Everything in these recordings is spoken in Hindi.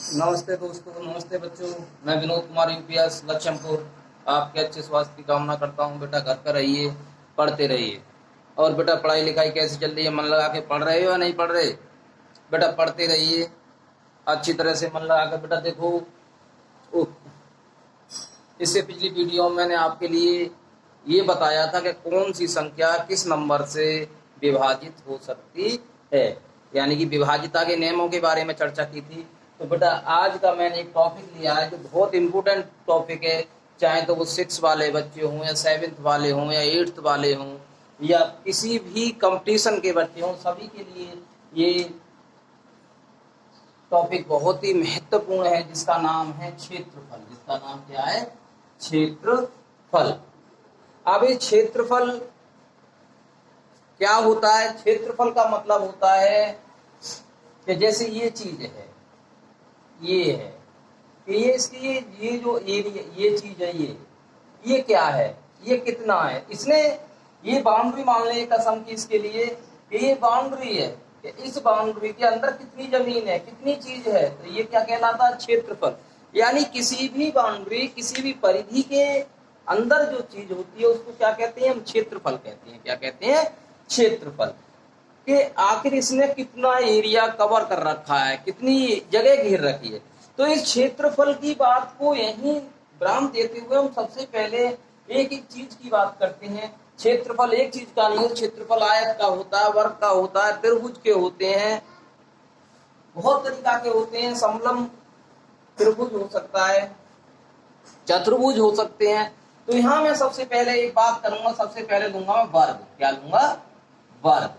नमस्ते दोस्तों, नमस्ते बच्चों। मैं विनोद कुमार यूपीएस लक्ष्मपुर आपके अच्छे स्वास्थ्य की कामना करता हूं। बेटा घर पर रहिए, पढ़ते रहिए। और बेटा पढ़ाई लिखाई कैसी चल रही है? मन लगा के पढ़ रहे हो या नहीं पढ़ रहे? बेटा पढ़ते रहिए अच्छी तरह से मन लगा कर। बेटा देखो, इससे पिछली वीडियो में मैंने आपके लिए ये बताया था कि कौन सी संख्या किस नंबर से विभाजित हो सकती है, यानी कि विभाजिता के नियमों के बारे में चर्चा की थी। तो बेटा आज का मैंने एक टॉपिक लिया है जो बहुत इम्पोर्टेंट टॉपिक है, चाहे तो वो 6 वाले बच्चे हों या 7th वाले हों या 8th वाले हों या किसी भी कंपटीशन के बच्चे हों, सभी के लिए ये टॉपिक बहुत ही महत्वपूर्ण है, जिसका नाम है क्षेत्रफल। जिसका नाम क्या है? क्षेत्रफल। अब ये क्षेत्रफल क्या होता है? क्षेत्रफल का मतलब होता है कि जैसे ये चीज है, ये है कि ये इसकी ये जो एरिया, ये चीज है, ये क्या है, ये कितना है, इसने ये बाउंड्री मान ले कसम की इसके लिए कि ये बाउंड्री है, कि इस बाउंड्री के अंदर कितनी जमीन है, कितनी चीज है, तो ये क्या कहलाता है? क्षेत्रफल। यानी किसी भी बाउंड्री, किसी भी परिधि के अंदर जो चीज होती है उसको क्या कहते हैं? हम क्षेत्रफल कहते हैं। क्या कहते हैं? क्षेत्रफल। कि आखिर इसने कितना एरिया कवर कर रखा है, कितनी जगह घेर रखी है। तो इस क्षेत्रफल की बात को यहीं विराम देते हुए हम सबसे पहले एक एक चीज की बात करते हैं। क्षेत्रफल एक चीज का नहीं है। क्षेत्रफल आयत का होता है, वर्ग का होता है, त्रिभुज के होते हैं, बहुत तरीका के होते हैं। समलंब त्रिभुज हो सकता है, चतुर्भुज हो सकते हैं। तो यहाँ मैं सबसे पहले एक बात करूंगा, सबसे पहले लूंगा मैं वर्ग। क्या लूंगा? वर्ग।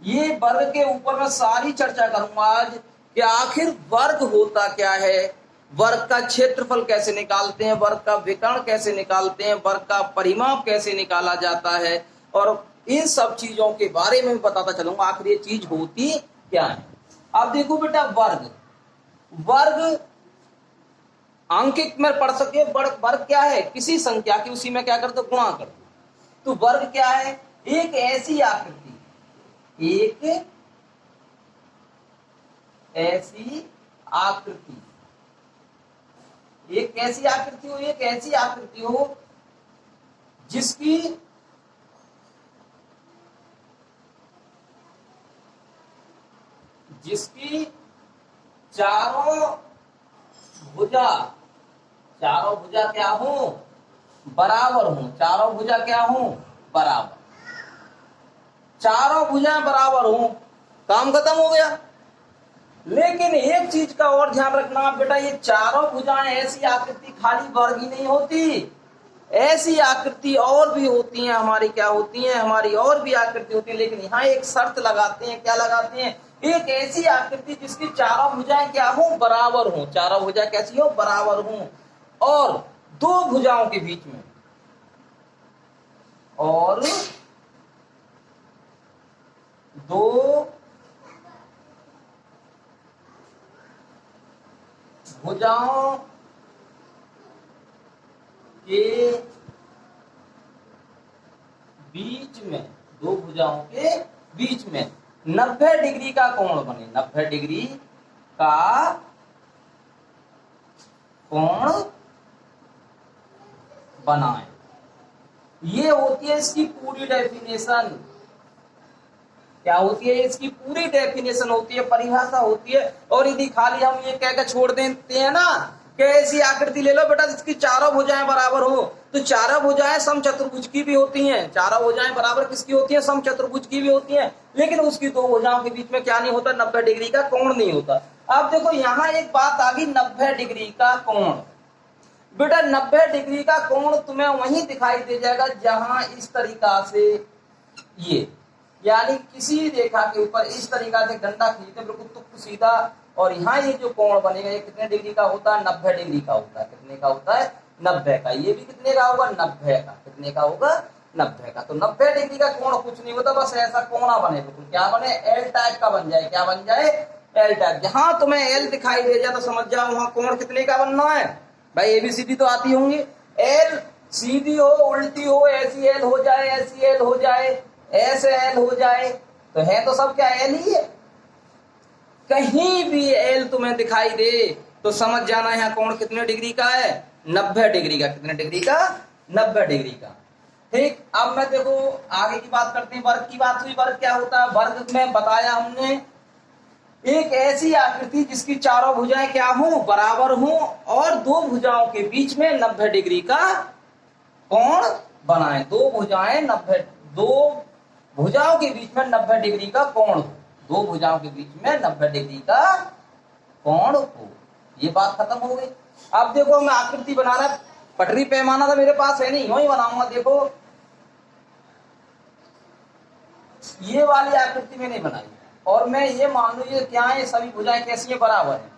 ये वर्ग के ऊपर मैं सारी चर्चा करूंगा आज कि आखिर वर्ग होता क्या है, वर्ग का क्षेत्रफल कैसे निकालते हैं, वर्ग का विकर्ण कैसे निकालते हैं, वर्ग का परिमाप कैसे निकाला जाता है, और इन सब चीजों के बारे में बताता चलूंगा आखिर ये चीज होती क्या है। अब देखो बेटा, वर्ग वर्ग अंकित में पढ़ सके। वर्ग क्या है? किसी संख्या की उसी में क्या कर दो? गुणा कर दो। तो वर्ग क्या है? एक ऐसी आकृति, एक ऐसी आकृति, एक कैसी आकृति हो? एक ऐसी आकृति हो जिसकी चारों भुजा क्या हो? बराबर हो। चारों भुजा क्या हो? बराबर। चारों भुजाएं बराबर हो, काम खत्म हो गया। लेकिन एक चीज का और ध्यान रखना बेटा, ये चारों भुजाएं ऐसी आकृति खाली वर्ग ही नहीं होती, ऐसी आकृति और भी होती हैं हमारी। क्या होती हैं? हमारी और भी आकृति होती है। लेकिन यहाँ एक शर्त लगाते हैं। क्या लगाते हैं? एक ऐसी आकृति जिसकी चारों भुजाएं क्या हो? बराबर हो। चारों भुजाएं कैसी हो? बराबर हो। और दो भुजाओं के बीच में, और दो भुजाओं के बीच में, दो भुजाओं के बीच में 90 डिग्री का कोण बने। 90 डिग्री का कोण बनाए। ये होती है इसकी पूरी डेफिनेशन। क्या होती है? इसकी पूरी डेफिनेशन होती है, परिभाषा होती है। और यदि खाली हम ये कहकर छोड़ देते हैं ना कि ऐसी आकृति ले लो बेटा जिसकी चारों भुजाएं बराबर हो, तो चारों भुजाएं समचतुर्भुज की भी होती हैं। चारों भुजाएं बराबर किसकी होती हैं? समचतुर्भुज की भी होती हैं। लेकिन उसकी दो भुजाओं के बीच में क्या नहीं होता? 90 डिग्री का कोण नहीं होता। अब देखो यहाँ एक बात आ गई, 90 डिग्री का कोण। बेटा 90 डिग्री का कोण तुम्हें वहीं दिखाई दे जाएगा जहां इस तरीका से, ये यानी किसी रेखा के ऊपर इस तरीका से डंडा खींचते बिल्कुल तुक सीधा, और यहाँ ये जो कोण बनेगा ये कितने डिग्री का होता है? 90 डिग्री का होता है। कितने का होता है? 90 का। ये भी कितने का होगा? 90 का। कितने का होगा? 90 का। तो 90 डिग्री का कोण कुछ नहीं होता, बस ऐसा कोणा बने, बिल्कुल क्या बने? एल टाइप का बन जाए। क्या बन जाए? L type. जहां तुम्हें एल दिखाई दे जाए तो समझ जाओ वहां कोण कितने का बनना है। भाई एबीसीडी तो आती होंगी। एल सीधी हो, उल्टी हो, ऐसी एल हो जाए, ऐसी एल हो जाए, ऐसे एल हो जाए, तो है तो सब क्या? एल ही है। कहीं भी एल तुम्हें दिखाई दे तो समझ जाना यहाँ कोण कितने डिग्री का है, 90 डिग्री का। कितने डिग्री का, 90 डिग्री का। ठीक, अब मैं देखो आगे की बात करते हैं। वर्ग की बात हुई, वर्ग क्या होता है? वर्ग में बताया हमने एक ऐसी आकृति जिसकी चारों भुजाएं क्या हो, बराबर हो, और दो भुजाओं के बीच में 90 डिग्री का कोण बनाए। दो भुजाओं के बीच में 90 डिग्री का कोण हो, दो भुजाओं के बीच में 90 डिग्री का कोण हो। ये बात खत्म हो गई। अब देखो मैं आकृति बनाना, पटरी पैमाना तो मेरे पास है नहीं, यूं ही बनाऊंगा। देखो ये वाली आकृति मैंने बनाई और मैं ये मान लू ये क्या है, सभी भुजाएं कैसी है, बराबर है।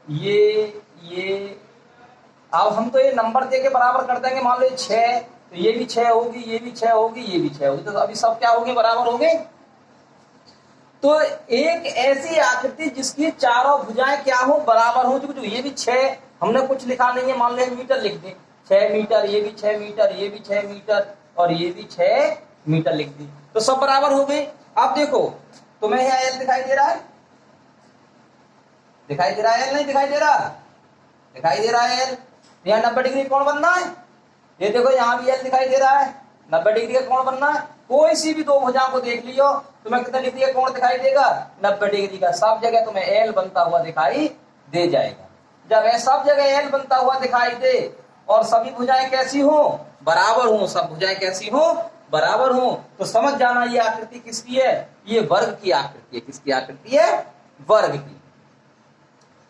ये अब हम तो ये नंबर दे के बराबर कर देंगे। मान लो 6, तो ये भी 6 होगी, ये भी 6 होगी, ये भी 6 होगी, तो अभी सब क्या होंगे, बराबर होंगे। तो एक ऐसी आकृति जिसकी चारों भुजाएं क्या हो, बराबर हो, जो ये भी 6, हमने कुछ लिखा नहीं है, मान लो मीटर लिख दे, 6 मीटर, ये भी 6 मीटर, ये भी 6 मीटर, और ये भी 6 मीटर लिख दी, तो सब बराबर हो गए। अब देखो तुम्हें यहाँ एल दिखाई दे रहा है, दिखाई दे रहा है, एल नहीं दिखाई दे रहा, दिखाई दे रहा है एल। यहाँ 90 डिग्री कोण बनना है, ये देखो यहाँ भी एल दिखाई दे रहा है, 90 डिग्री का कोण बनना है। कोई सी भी दो भुजाओं को देख लियो, तुम्हें कितने डिग्री का कोण दिखाई देगा, 90 डिग्री का। सब जगह तुम्हें एल बनता हुआ दिखाई दे जाएगा। जब सब जगह एल बनता हुआ दिखाई दे और सभी भुजाएं कैसी हो, बराबर हो, सब भुजाएं कैसी हो, बराबर हो, तो समझ जाना ये आकृति किसकी है, ये वर्ग की आकृति है। किसकी आकृति है, वर्ग की।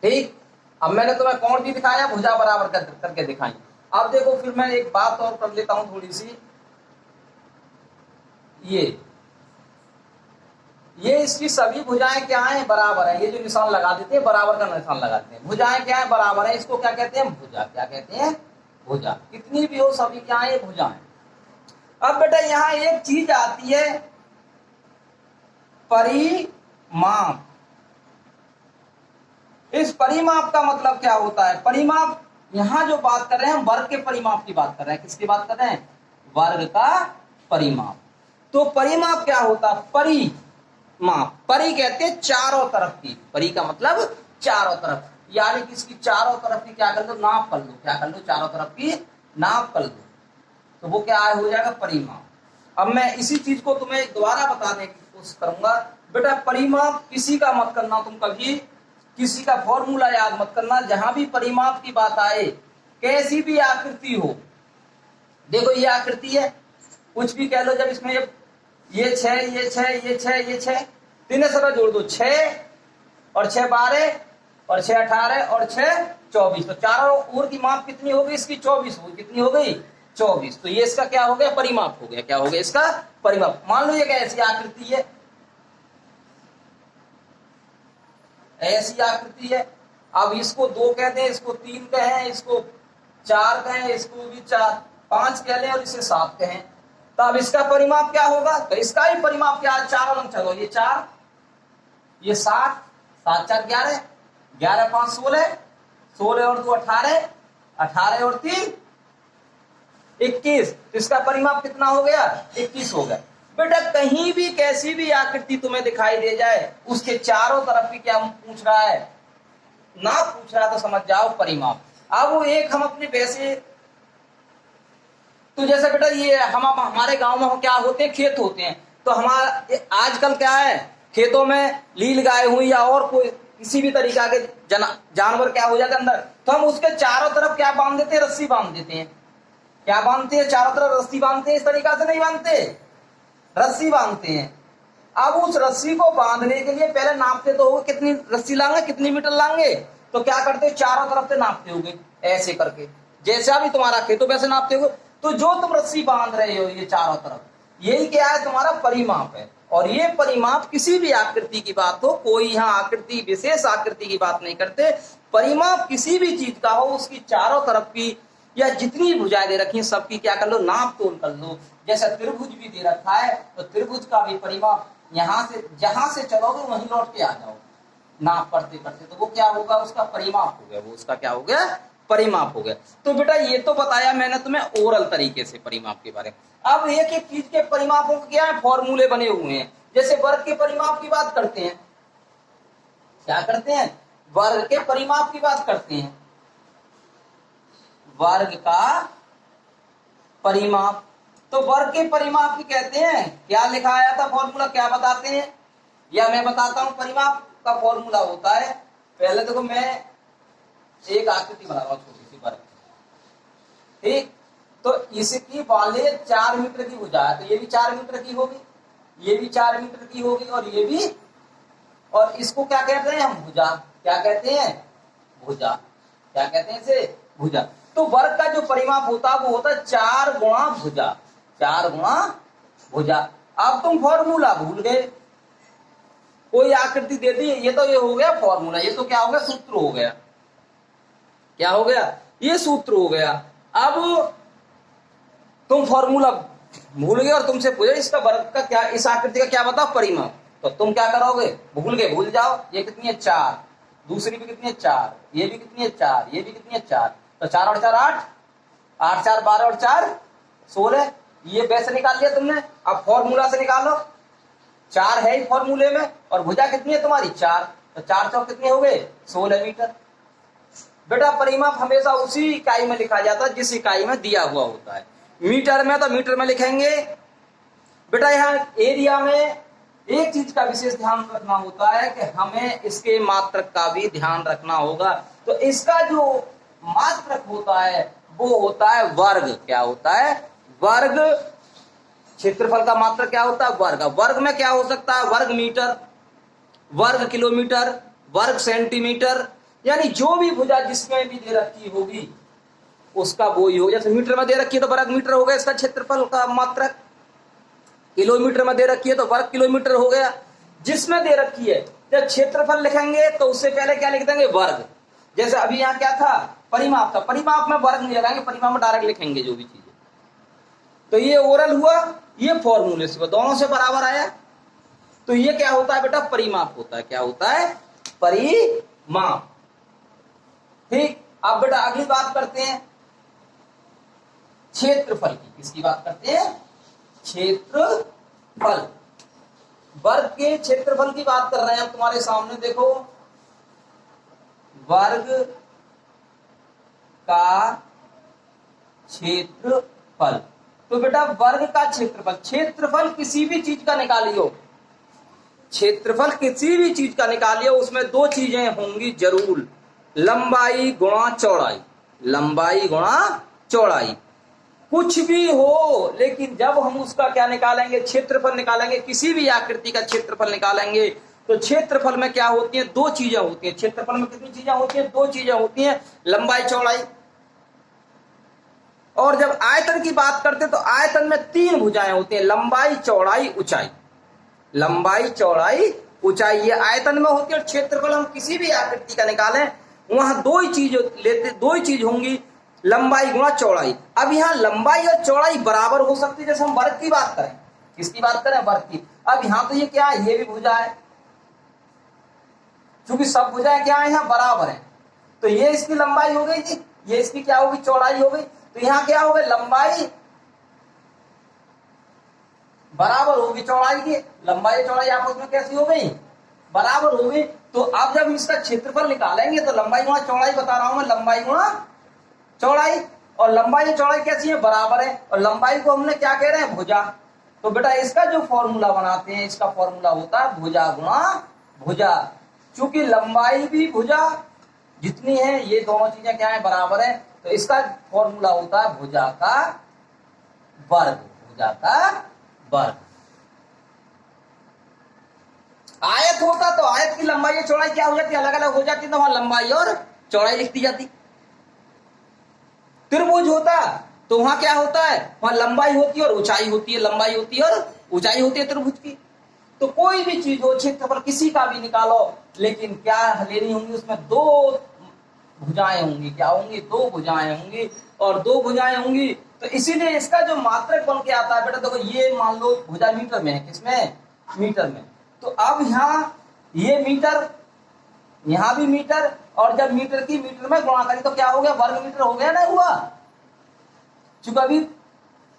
ठीक, अब मैंने तुम्हें कोण भी दिखाया, भुजा बराबर करके दिखाई। अब देखो फिर मैं एक बात और कर लेता हूं थोड़ी सी। ये इसकी सभी भुजाएं क्या है, बराबर है। ये जो निशान लगा देते हैं, बराबर का निशान लगाते हैं। भुजाएं क्या है, बराबर है, इसको क्या कहते हैं, भुजा। क्या कहते हैं, भुजा। कितनी भी हो सभी क्या है, भुजाएं। अब बेटा यहाँ एक चीज आती है, परिमाप। इस परिमाप का मतलब क्या होता है, परिमाप, यहां जो बात कर रहे हैं हम वर्ग के परिमाप की बात कर रहे हैं। किसकी बात कर रहे हैं, वर्ग का परिमाप। तो परिमाप क्या होता है, परिमाप, परि कहते हैं चारों तरफ की, परि का मतलब चारों तरफ, यानी कि इसकी चारों तरफ की क्या कर लो, नाप कर लो। क्या कर लो, चारों तरफ की नाप कर लो, तो वो क्या हो जाएगा, परिमाप। अब मैं इसी चीज को तुम्हें दोबारा बताने की कोशिश करूंगा। बेटा परिमाप किसी का मत करना, तुम कभी किसी का फॉर्मूला याद मत करना। जहां भी परिमाप की बात आए, कैसी भी आकृति हो, देखो ये आकृति है, कुछ भी कह लो, जब इसमें ये 6, ये 6, ये 6, ये 6, तीनों सब जोड़ दो, 6 और 6 12 और 6 18 और 6 24, तो चारों ओर की माप कितनी हो गई, इसकी 24 हो, कितनी हो गई, 24। तो ये इसका क्या हो गया, परिमाप हो गया। क्या हो गया, इसका परिमाप। मान लो ये ऐसी आकृति है, ऐसी आकृति है। अब इसको 2 कहते हैं, इसको 3 कहें, इसको 4 कहें, इसको भी 4 5 कह लें और इसे 7 कहें, तो अब इसका परिमाप क्या होगा, तो इसका ही परिमाप क्या, चारों अंक चलो, ये 4, ये 7, 7 4 11, 11 5 16, 16 और 2 18, 18 और 3 21, तो इसका परिमाप कितना हो गया, 21 हो गया। बेटा कहीं भी कैसी भी आकृति तुम्हें दिखाई दे जाए, उसके चारों तरफ की क्या पूछ रहा है, ना पूछ रहा, तो समझ जाओ परिमाप। अब वो एक हम अपने वैसे, तो जैसे बेटा ये हम हमारे गांव में क्या होते हैं, खेत होते हैं, तो हमारा आजकल क्या है, खेतों में लील गाय हुई या और कोई किसी भी तरीका के जानवर क्या हो जाते हैं अंदर, तो हम उसके चारों तरफ क्या बांध देते हैं, रस्सी बांध देते हैं। क्या बांधते हैं, चारों तरफ रस्सी बांधते हैं, इस तरीका से नहीं बांधते, रस्सी बांधते हैं। अब उस रस्सी को बांधने के लिए पहले नापते तो होगे, कितनी रस्सी लाएंगे, कितनी मीटर लाएंगे, तो क्या करते, चारों तरफ से नापते होगे ऐसे करके, जैसे अभी तुम्हारा खेत हो वैसे नापते हो। तो जो तुम रस्सी बांध रहे हो ये चारों तरफ, यही क्या है, तुम्हारा परिमाप है। और ये परिमाप किसी भी आकृति की बात हो, कोई यहाँ आकृति विशेष आकृति की बात नहीं करते, परिमाप किसी भी चीज का हो, उसकी चारों तरफ की या जितनी भुजाएं दे रखी हैं सबकी क्या कर लो, नाप तोल कर लो। जैसे त्रिभुज भी दे रखा है, तो त्रिभुज का भी परिमाप यहाँ से जहां से चलोगे वहीं लौट के आ जाओ, नाप करते करते, तो वो क्या होगा, उसका परिमाप हो गया, वो उसका क्या हो गया, परिमाप हो गया। तो बेटा ये तो बताया मैंने तुम्हें ओरल तरीके से परिमाप के बारे में। अब एक एक चीज के परिमापों के क्या है, फॉर्मूले बने हुए हैं। जैसे वर्ग के परिमाप की बात करते हैं, क्या करते हैं, वर्ग के परिमाप की बात करते हैं, वर्ग का परिमाप। तो वर्ग के परिमाप की कहते हैं, क्या लिखा आया था फॉर्मूला, क्या बताते हैं, या मैं बताता हूं। परिमाप का फॉर्मूला होता है, पहले देखो मैं एक आकृति बना रहा हूं छोटी सी वर्ग, ठीक। तो इसकी वाले 4 मीटर की भुजा है, तो ये भी 4 मीटर की होगी, ये भी 4 मीटर की होगी, और ये भी, और इसको क्या कहते हैं हम, भुजा। क्या कहते हैं, भुजा। क्या कहते हैं इसे, भुजा। तो वर्ग का जो परिमाप होता है वो होता है 4 गुणा भुजा, 4 गुणा भुजा। अब तुम फॉर्मूला भूल गए, कोई आकृति दे दी, ये तो ये हो गया फॉर्मूला, ये तो क्या हो गया, सूत्र हो गया। क्या हो गया, ये सूत्र हो गया। अब तुम फॉर्मूला भूल गए और तुमसे पूछे इसका वर्ग का क्या, इस आकृति का क्या बताओ परिमाप, तो तुम क्या करोगे, भूल गए, भूल जाओ। ये कितनी है, 4, दूसरी भी कितनी है, 4, ये भी कितनी है, 4, ये भी कितनी है, 4, तो 4 और 4 8, 8 4 12 और 4 16, ये वैसे निकाल लिया तुमने। अब फॉर्मूला से निकालो, 4 है ही फॉर्मूले में, और भुजा कितनी है तुम्हारी, 4, तो 4 चौक कितने हो गए, 16 मीटर। बेटा परिमाप हमेशा उसी इकाई में लिखा जाता है जिस इकाई में दिया हुआ होता है। मीटर में तो मीटर में लिखेंगे। बेटा यहाँ एरिया में एक चीज का विशेष ध्यान रखना होता है कि हमें इसके मात्रक का भी ध्यान रखना होगा। तो इसका जो मात्रक होता है वो होता है वर्ग। क्या होता है, वर्ग। क्षेत्रफल का मात्रक क्या होता है, वर्ग। वर्ग में क्या हो सकता है, वर्ग मीटर, वर्ग किलोमीटर, वर्ग सेंटीमीटर, यानी जो भी भुजा जिसमें भी दे रखी होगी उसका वो ही हो। जैसे मीटर में दे रखी है तो वर्ग मीटर हो गया इसका क्षेत्रफल का मात्रक, किलोमीटर में दे रखी है तो वर्ग किलोमीटर हो गया। जिसमें दे रखी है, जब क्षेत्रफल लिखेंगे तो उससे पहले क्या लिख देंगे, वर्ग। जैसे अभी यहाँ क्या था, परिमाप था, परिमाप में वर्ग नहीं लगाएंगे, परिमाप में डायरेक्ट लिखेंगे जो भी चीजें। तो ये ओरल हुआ, ये फॉर्मूले से, दोनों से बराबर आया। तो ये क्या होता है बेटा, परिमाप होता है। क्या होता है, परिमाप। ठीक। अब बेटा अगली बात करते हैं क्षेत्रफल की। किसकी बात करते हैं, क्षेत्रफल। वर्ग के क्षेत्रफल की बात कर रहे हैं हम तुम्हारे सामने। देखो, वर्ग का क्षेत्रफल। तो बेटा वर्ग का क्षेत्रफल, क्षेत्रफल किसी भी चीज का निकालियो, क्षेत्रफल किसी भी चीज का निकालियो, उसमें 2 चीजें होंगी जरूर, लंबाई गुणा चौड़ाई। लंबाई गुणा चौड़ाई कुछ भी हो, लेकिन जब हम उसका क्या निकालेंगे, क्षेत्रफल निकालेंगे, किसी भी आकृति का क्षेत्रफल निकालेंगे, तो क्षेत्रफल में क्या होती है, 2 चीजें होती हैं। क्षेत्रफल में कितनी चीजें होती हैं, 2 चीजें होती हैं, लंबाई चौड़ाई। और जब आयतन की बात करते हैं तो आयतन में 3 भुजाएं होती हैं, लंबाई चौड़ाई ऊंचाई। लंबाई चौड़ाई ऊंचाई ये आयतन में होती है। और क्षेत्रफल हम किसी भी आकृति का निकालें वहां 2 ही चीज लेते, 2 ही चीज होंगी, लंबाई गुणा चौड़ाई। अब यहाँ लंबाई और चौड़ाई बराबर हो सकती है, जैसे हम वर्ग की बात करें। किसकी बात करें, वर्ग की। अब यहाँ तो ये क्या है, ये भी भुजा है, क्योंकि सब भुजाएं क्या है, यहाँ बराबर है। तो ये इसकी लंबाई हो गई जी, ये इसकी क्या होगी, चौड़ाई हो गई। तो यहाँ क्या हो गई, लंबाई बराबर होगी चौड़ाई की। लंबाई चौड़ाई आपस में कैसी हो गई, बराबर हो गई। तो अब जब इसका क्षेत्रफल निकालेंगे तो लंबाई गुणा चौड़ाई बता रहा हूं मैं, लंबाई गुणा चौड़ाई। और लंबाई चौड़ाई कैसी है, बराबर है। और लंबाई को हमने क्या कह रहे हैं, भुजा। तो बेटा इसका जो फॉर्मूला बनाते हैं, इसका फॉर्मूला होता है भुजा गुणा भुजा। चूंकि लंबाई भी भुजा जितनी है, ये दोनों चीजें क्या है, बराबर है। तो इसका फॉर्मूला होता है भुजा का वर्ग। भुजा का वर्ग। आयत होता तो आयत की लंबाई और चौड़ाई क्या हो जाती, अलग अलग हो जाती, तो वहां लंबाई और चौड़ाई लिख दी जाती। त्रिभुज होता तो वहां क्या होता है, वहां लंबाई होती है और ऊंचाई होती है, लंबाई होती है और ऊंचाई होती है त्रिभुज की। तो कोई भी चीज हो, क्षेत्रफल किसी का भी निकालो, लेकिन क्या लेनी होंगी, उसमें 2 भुजाएं होंगी। क्या होंगी, 2 भुजाएं होंगी। और 2 भुजाएं होंगी तो इसीलिए इसका जो मात्रक बन के आता है बेटा, देखो ये मान लो भुजा मीटर में है, किसमें, मीटर में। तो अब यहाँ ये मीटर, यहां भी मीटर, और जब मीटर की मीटर में गुणा करें तो क्या हो गया, वर्ग मीटर हो गया ना, हुआ। चूंकि अभी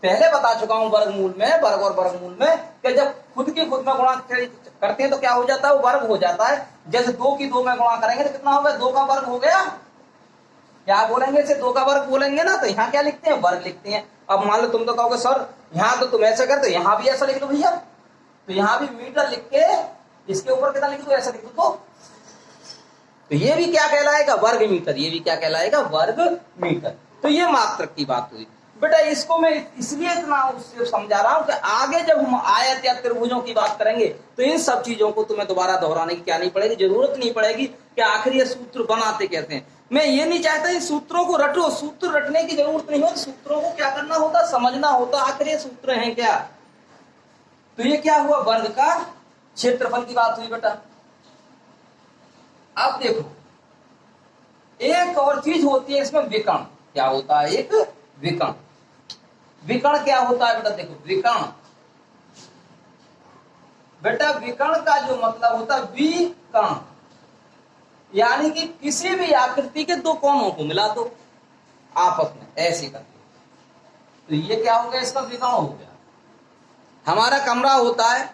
पहले बता चुका हूं वर्गमूल में, वर्ग और वर्गमूल में कि जब खुद की खुद में गुणा करते हैं तो क्या हो जाता है, वो वर्ग हो जाता है। जैसे 2 की 2 में गुणा करेंगे तो कितना हो गया, 2 का वर्ग हो गया। क्या बोलेंगे इसे, 2 का वर्ग बोलेंगे ना, तो यहाँ क्या लिखते हैं, वर्ग लिखते हैं। अब मान लो तुम तो कहोगे सर यहाँ तो तुम ऐसा करते, यहाँ भी ऐसा लिख दो भैया, तो यहाँ भी मीटर लिख के इसके ऊपर कितना लिख दो, ऐसा लिख दो। तो ये भी क्या कहलाएगा, वर्ग मीटर, ये भी क्या कहलाएगा, वर्ग मीटर। तो ये मात्रक की बात हुई बेटा। इसको मैं इसलिए इतना उससे समझा रहा हूं कि आगे जब हम आयत या त्रिभुजों की बात करेंगे तो इन सब चीजों को तुम्हें दोबारा दोहराने की क्या नहीं पड़ेगी, जरूरत नहीं पड़ेगी कि आखिर ये सूत्र बनाते कैसे हैं। मैं ये नहीं चाहता इन सूत्रों को रटो, सूत्र रटने की जरूरत नहीं होती, सूत्रों को क्या करना होता, समझना होता, आखिर ये सूत्र हैं क्या। तो ये क्या हुआ, वर्ग का क्षेत्रफल की बात हुई बेटा। अब देखो एक और चीज होती है इसमें, विकर्ण। क्या होता है, एक विकर्ण। विकर्ण क्या होता है बेटा, देखो विकर्ण, बेटा विकर्ण का जो मतलब होता है विकर्ण, यानी कि किसी भी आकृति के दो कोनों को मिला दो आपस में ऐसे करके, तो ये क्या हो गया, इसका विकर्ण हो गया। हमारा कमरा होता है,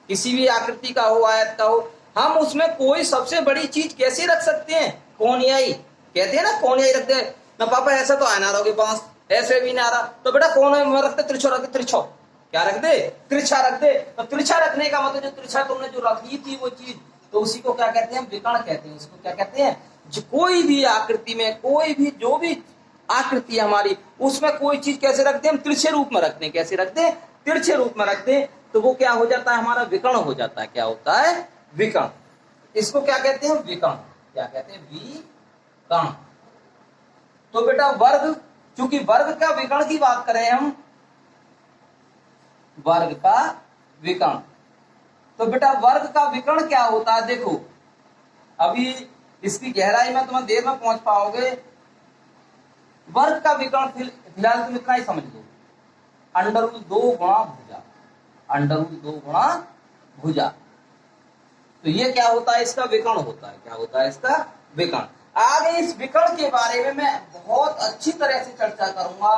किसी भी आकृति का हो, आयत का हो, हम उसमें कोई सबसे बड़ी चीज कैसे रख सकते हैं, कोनियाई, कहते हैं ना कोनियाई रख दे ना पापा, ऐसा तो आना रहोगे पास, ऐसे भी ना रहा, तो बेटा कोने में रखते, तिरछो रख दे, तिरछो क्या रख दे, तिरछा रख दे। तो तिरछा रखने का मतलब जो तिरछा तुमने जो रखी थी वो चीज, तो उसी को क्या कहते हैं, विकर्ण कहते हैं। उसको क्या कहते हैं, जो कोई भी आकृति में, कोई भी जो भी आकृति है हमारी, उसमें कोई चीज कैसे रखते हैं, हम तिरछे रूप में रखते हैं। कैसे रखते हैं, तिरछे रूप में रखते हैं, तो वो क्या हो जाता है, हमारा विकर्ण हो जाता है। क्या होता है, विकर्ण। इसको क्या कहते हैं, विकर्ण। क्या कहते हैं, विकर्ण। तो बेटा वर्ग, चूंकि वर्ग का विकर्ण की बात करें हम, वर्ग का विकर्ण, तो बेटा वर्ग का विकर्ण क्या होता है, देखो अभी इसकी गहराई में तुम्हें देर में पहुंच पाओगे। वर्ग का विकर्ण फिलहाल तुम इतना ही समझ लो, √2 गुणा भुजा, √2 गुणा भुजा। तो ये क्या होता है, इसका विकर्ण होता है। क्या होता है, इसका विकर्ण। आगे इस विकर्ण के बारे में मैं बहुत अच्छी तरह से चर्चा करूंगा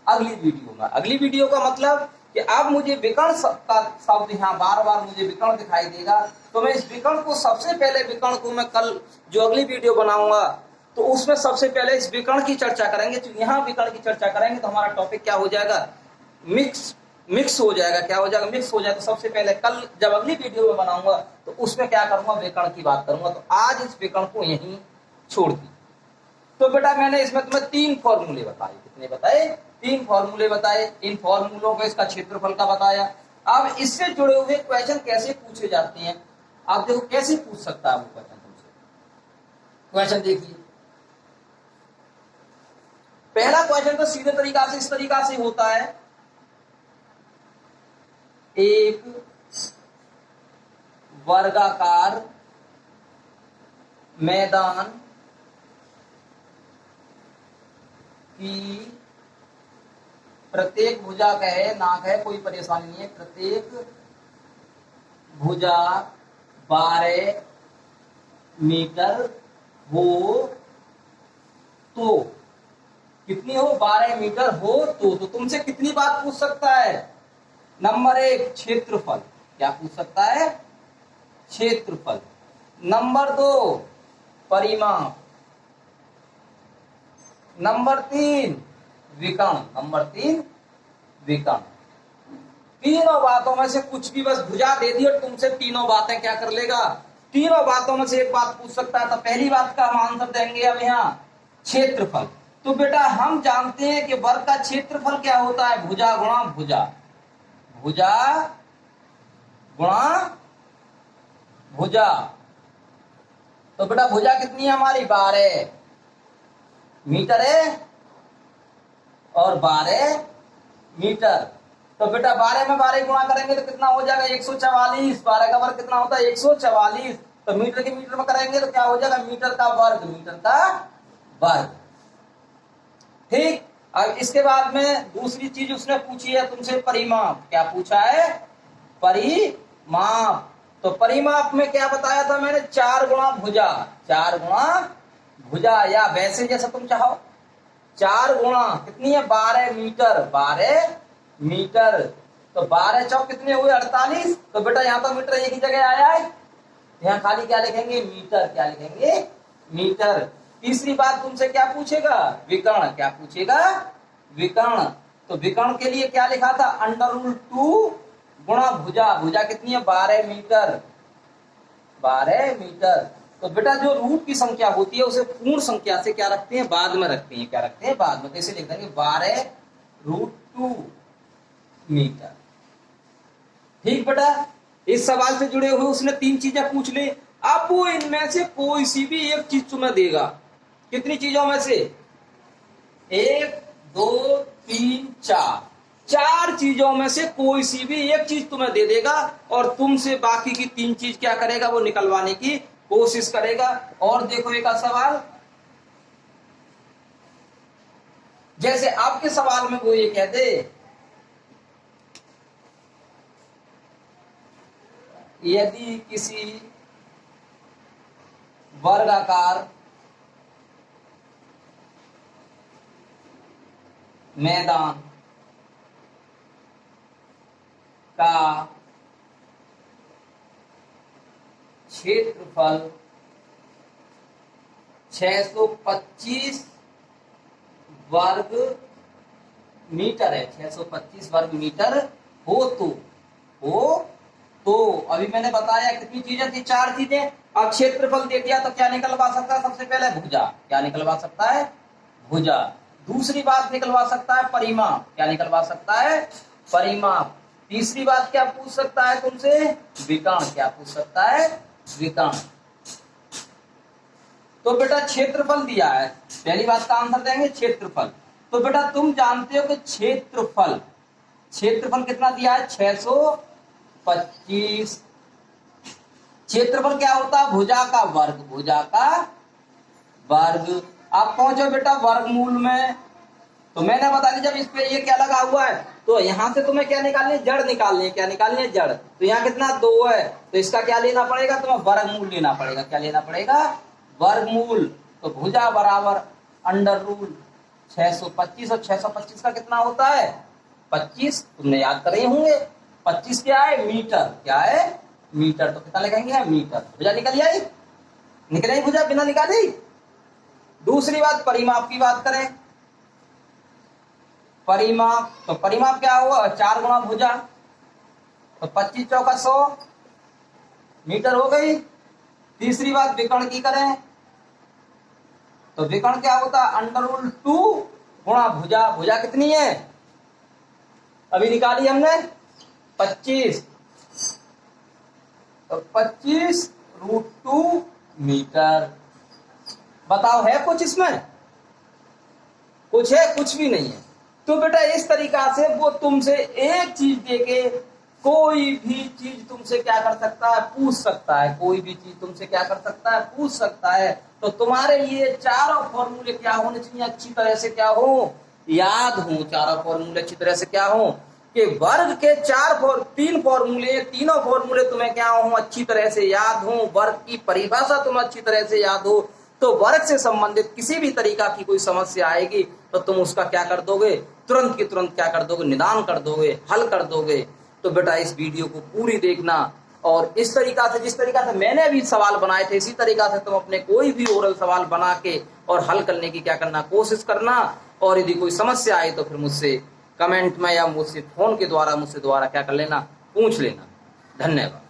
अगली वीडियो में। अगली वीडियो का मतलब कि अब मुझे विकर्ण का शब्द यहाँ बार बार मुझे विकर्ण दिखाई देगा, तो मैं इस विकर्ण को सबसे पहले, विकर्ण को मैं कल जो अगली वीडियो बनाऊंगा तो उसमें सबसे पहले इस विकर्ण की चर्चा करेंगे। तो यहाँ विकर्ण की चर्चा करेंगे तो हमारा टॉपिक क्या हो जाएगा, मिक्स हो जाएगा। क्या हो जाएगा, मिक्स हो जाएगा। तो सबसे पहले कल जब अगली वीडियो में बनाऊंगा तो उसमें क्या करूंगा, विकर्ण की बात करूंगा। तो आज इस विकर्ण को यहीं छोड़ दी। तो बेटा मैंने इसमें तुम्हें 3 फॉर्मूले बताए। कितने बताए, 3 फॉर्मूले बताए। इन फॉर्मूलों को इसका क्षेत्रफल का बताया। अब इससे जुड़े हुए क्वेश्चन कैसे पूछे जाते हैं, आप देखो कैसे पूछ सकता है वो क्वेश्चन तुमसे। क्वेश्चन देखिए, पहला क्वेश्चन तो सीधे तरीका से इस तरीका से होता है, एक वर्गाकार मैदान की प्रत्येक भुजा का है, ना है कोई परेशानी नहीं है, प्रत्येक भुजा 12 मीटर हो तो, कितनी हो, 12 मीटर हो तो तुमसे कितनी बात पूछ सकता है, नंबर 1 क्षेत्रफल। क्या पूछ सकता है, क्षेत्रफल। नंबर 2 परिमाप। नंबर 3 विकर्ण। नंबर 3 विकर्ण। तीनों बातों में से कुछ भी, बस भुजा दे दी और तुमसे तीनों बातें क्या कर लेगा, तीनों बातों में से एक बात पूछ सकता है। तो पहली बात का हम आंसर देंगे अब यहाँ क्षेत्रफल। तो बेटा हम जानते हैं कि वर्ग का क्षेत्रफल क्या होता है, भुजा गुणा भुजा, भुजा गुणा भुजा। तो बेटा भुजा कितनी है हमारी, 12 मीटर है और 12 मीटर। तो बेटा 12 में 12 गुणा करेंगे तो कितना हो जाएगा, 144। 12 का वर्ग कितना होता है, 144। तो मीटर के मीटर में करेंगे तो क्या हो जाएगा, मीटर का वर्ग, मीटर का वर्ग। ठीक। अब इसके बाद में दूसरी चीज उसने पूछी है तुमसे, परिमाप। क्या पूछा है, परिमाप। तो परिमाप में क्या बताया था मैंने, 4 गुणा भुजा, 4 गुणा भुजा, या वैसे जैसा तुम चाहो 4 गुणा कितनी है 12 मीटर, 12 मीटर। तो 12 चौक कितने हुए 48। तो बेटा यहाँ तो मीटर एक ही जगह आया है, यहाँ खाली क्या लिखेंगे मीटर, क्या लिखेंगे मीटर। तीसरी बात तुमसे क्या पूछेगा विकर्ण, क्या पूछेगा विकर्ण। तो विकर्ण के लिए क्या लिखा था √2 गुणा भुजा, भुजा कितनी है 12 मीटर, 12 मीटर। तो बेटा जो रूट की संख्या होती है उसे पूर्ण संख्या से क्या रखते हैं बाद में रखते हैं, क्या रखते हैं बाद में। तो इसे लिख देंगे 12√2 मीटर। ठीक बेटा, इस सवाल से जुड़े हुए उसने 3 चीजें पूछ ली। अब वो इनमें से कोई सी भी एक चीज तुम्हें देगा, कितनी चीजों में से 1 2 3 4, 4 चीजों में से कोई सी भी एक चीज तुम्हें दे देगा और तुमसे बाकी की 3 चीज क्या करेगा वो निकलवाने की कोशिश करेगा। और देखो एक सवाल, जैसे आपके सवाल में वो ये कह दे यदि किसी वर्गाकार मैदान का क्षेत्रफल 625 वर्ग मीटर है, 625 वर्ग मीटर हो तो अभी मैंने बताया कितनी चीजें थी 4 चीजें। अब क्षेत्रफल दे दिया तो क्या निकलवा सकता है सबसे पहले भुजा, क्या निकलवा सकता है भुजा। दूसरी बात निकलवा सकता है परिमाप, क्या निकलवा सकता है परिमाप। तीसरी बात क्या पूछ सकता है तुमसे विकर्ण, क्या पूछ सकता है विकर्ण। तो बेटा क्षेत्रफल दिया है, पहली बात का आंसर देंगे क्षेत्रफल। तो बेटा तुम जानते हो कि क्षेत्रफल कितना दिया है 625। क्षेत्रफल क्या होता है भुजा का वर्ग, भुजा का वर्ग। आप पहुंचो बेटा वर्गमूल में, तो मैंने बता दी जब इस पे ये क्या लगा हुआ है तो यहां से तुम्हें क्या निकालनी है जड़ निकालनी है, क्या निकालनी है जड़। तो यहाँ कितना 2 है तो इसका क्या लेना पड़ेगा तुम्हें वर्गमूल लेना पड़ेगा, क्या लेना पड़ेगा वर्गमूल। तो भुजा बराबर √625 और 625 का कितना होता है 25, तुमने याद कर रहे होंगे 25 क्या है मीटर, क्या है मीटर। तो कितना लिखेंगे मीटर। भुजा निकल आई, निकल आई भुजा बिना निकाली। दूसरी बात परिमाप की बात करें, परिमाप तो परिमाप क्या हुआ 4 गुणा भुजा तो 25 चौका 100 मीटर हो गई। तीसरी बात विकर्ण की करें तो विकर्ण क्या होता है √2 गुणा भुजा, भुजा कितनी है अभी निकाली हमने 25, तो 25√2 मीटर। बताओ है कुछ इसमें, कुछ है कुछ भी नहीं है। तो बेटा इस तरीका से वो तुमसे एक चीज देके कोई भी चीज तुमसे क्या कर सकता है पूछ सकता है, कोई भी चीज तुमसे क्या कर सकता है पूछ सकता है। तो तुम्हारे लिए चारों फॉर्मूले क्या होने चाहिए अच्छी तरह से क्या हो याद हो, चारों फॉर्मूले अच्छी तरह से क्या हो कि वर्ग के 3 फॉर्मूले, तीनों फॉर्मूले तुम्हें क्या हो अच्छी तरह से याद हो, वर्ग की परिभाषा तुम्हें अच्छी तरह से याद हो। तो वर्ग से संबंधित किसी भी तरीका की कोई समस्या आएगी तो तुम उसका क्या कर दोगे तुरंत की तुरंत क्या कर दोगे निदान कर दोगे, हल कर दोगे। तो बेटा इस वीडियो को पूरी देखना और इस तरीका से जिस तरीका से मैंने अभी सवाल बनाए थे इसी तरीका से तुम अपने कोई भी ओरल सवाल बना के और हल करने की क्या करना कोशिश करना। और यदि कोई समस्या आए तो फिर मुझसे कमेंट में या मुझसे फोन के द्वारा क्या कर लेना पूछ लेना। धन्यवाद।